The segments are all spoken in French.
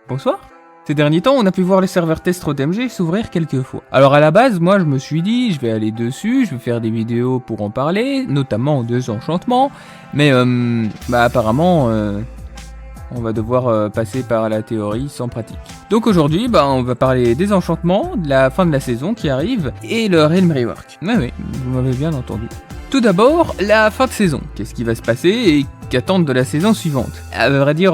Bonsoir. Ces derniers temps, on a pu voir le serveur test RoadMG s'ouvrir quelques fois. Alors à la base, moi je me suis dit, je vais aller dessus, je vais faire des vidéos pour en parler, notamment des enchantements, mais apparemment, on va devoir passer par la théorie sans pratique. Donc aujourd'hui, on va parler des enchantements, de la fin de la saison qui arrive, et le Realm Rework. Oui, vous m'avez bien entendu. Tout d'abord, la fin de saison. Qu'est-ce qui va se passer et qu'attendre de la saison suivante? À vrai dire,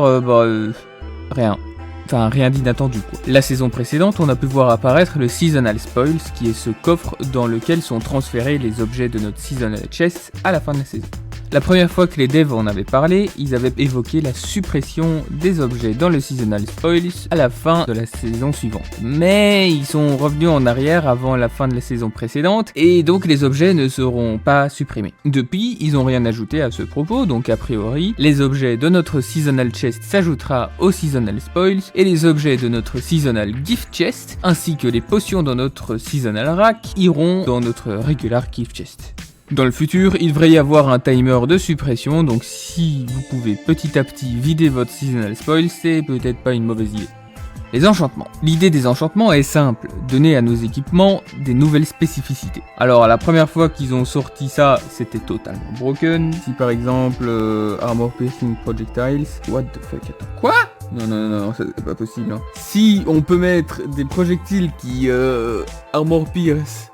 rien. Enfin, rien d'inattendu quoi. La saison précédente, on a pu voir apparaître le Seasonal Spoils, qui est ce coffre dans lequel sont transférés les objets de notre Seasonal Chest à la fin de la saison. La première fois que les devs en avaient parlé, ils avaient évoqué la suppression des objets dans le Seasonal Spoils à la fin de la saison suivante. Mais ils sont revenus en arrière avant la fin de la saison précédente, et donc les objets ne seront pas supprimés. Depuis, ils n'ont rien ajouté à ce propos, donc a priori, les objets de notre Seasonal Chest s'ajoutera au Seasonal Spoils, et les objets de notre Seasonal Gift Chest, ainsi que les potions dans notre Seasonal Rack, iront dans notre Regular Gift Chest. Dans le futur, il devrait y avoir un timer de suppression, donc si vous pouvez petit à petit vider votre Seasonal Spoil, c'est peut-être pas une mauvaise idée. Les enchantements. L'idée des enchantements est simple, donner à nos équipements des nouvelles spécificités. Alors la première fois qu'ils ont sorti ça, c'était totalement broken. Si par exemple, Armor Piercing Projectiles, what the fuck, attends, quoi? Non, c'est pas possible. Hein. Si on peut mettre des projectiles qui Armor Pierce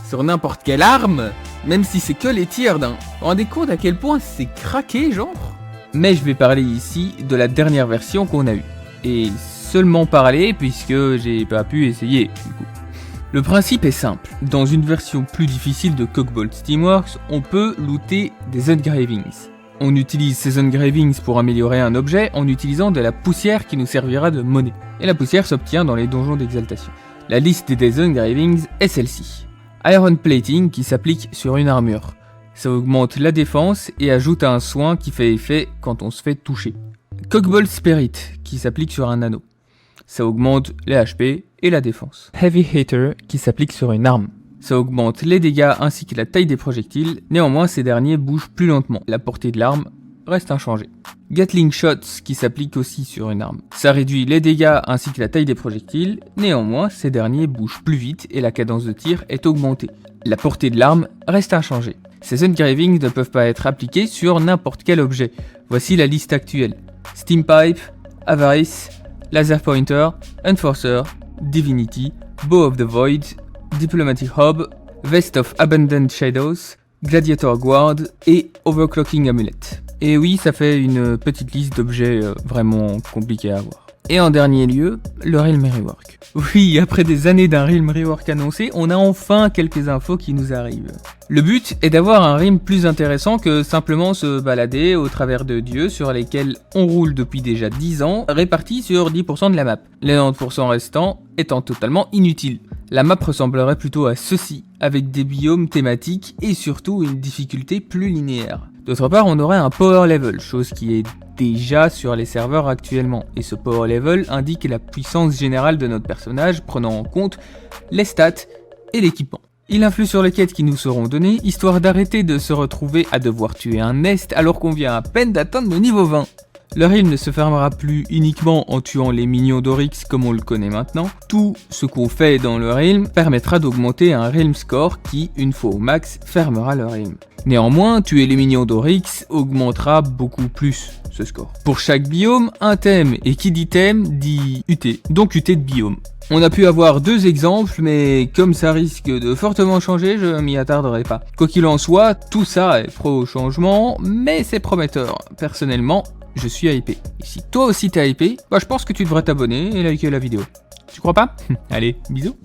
sur n'importe quelle arme, même si c'est que les tiers d'un. Vous vous rendez compte à quel point c'est craqué, genre? Mais je vais parler ici de la dernière version qu'on a eue. Et seulement parler puisque j'ai pas pu essayer, du coup. Le principe est simple. Dans une version plus difficile de Cogbolt Steamworks, on peut looter des engravings. On utilise ces engravings pour améliorer un objet en utilisant de la poussière qui nous servira de monnaie. Et la poussière s'obtient dans les donjons d'exaltation. La liste des engravings est celle-ci. Iron Plating qui s'applique sur une armure. Ça augmente la défense et ajoute un soin qui fait effet quand on se fait toucher. Cogbolt Spirit qui s'applique sur un anneau. Ça augmente les HP et la défense. Heavy Hitter qui s'applique sur une arme. Ça augmente les dégâts ainsi que la taille des projectiles, néanmoins ces derniers bougent plus lentement. La portée de l'arme reste inchangée. Gatling Shots qui s'applique aussi sur une arme. Ça réduit les dégâts ainsi que la taille des projectiles, néanmoins ces derniers bougent plus vite et la cadence de tir est augmentée. La portée de l'arme reste inchangée. Ces engravings ne peuvent pas être appliqués sur n'importe quel objet. Voici la liste actuelle. Steam Pipe, Avarice, Laser Pointer, Enforcer, Divinity, Bow of the Void, Diplomatic Hub, Vest of Abundant Shadows, Gladiator Guard et Overclocking Amulet. Et oui, ça fait une petite liste d'objets vraiment compliqués à avoir. Et en dernier lieu, le Realm Rework. Oui, après des années d'un Realm Rework annoncé, on a enfin quelques infos qui nous arrivent. Le but est d'avoir un Realm plus intéressant que simplement se balader au travers de dieux sur lesquels on roule depuis déjà 10 ans, répartis sur 10% de la map. Les 90% restants étant totalement inutiles. La map ressemblerait plutôt à ceci, avec des biomes thématiques et surtout une difficulté plus linéaire. D'autre part, on aurait un power level, chose qui est déjà sur les serveurs actuellement, et ce power level indique la puissance générale de notre personnage, prenant en compte les stats et l'équipement. Il influe sur les quêtes qui nous seront données, histoire d'arrêter de se retrouver à devoir tuer un nest alors qu'on vient à peine d'atteindre le niveau 20. Le Realm ne se fermera plus uniquement en tuant les minions d'Oryx comme on le connaît maintenant. Tout ce qu'on fait dans le Realm permettra d'augmenter un Realm Score qui, une fois au max, fermera le Realm. Néanmoins, tuer les minions d'Oryx augmentera beaucoup plus ce score. Pour chaque biome, un thème, et qui dit thème dit UT, donc UT de biome. On a pu avoir 2 exemples, mais comme ça risque de fortement changer, je m'y attarderai pas. Quoi qu'il en soit, tout ça est pro au changement, mais c'est prometteur. Personnellement, je suis hypé. Et si toi aussi t'es hypé, je pense que tu devrais t'abonner et liker la vidéo. Tu crois pas? Allez, bisous.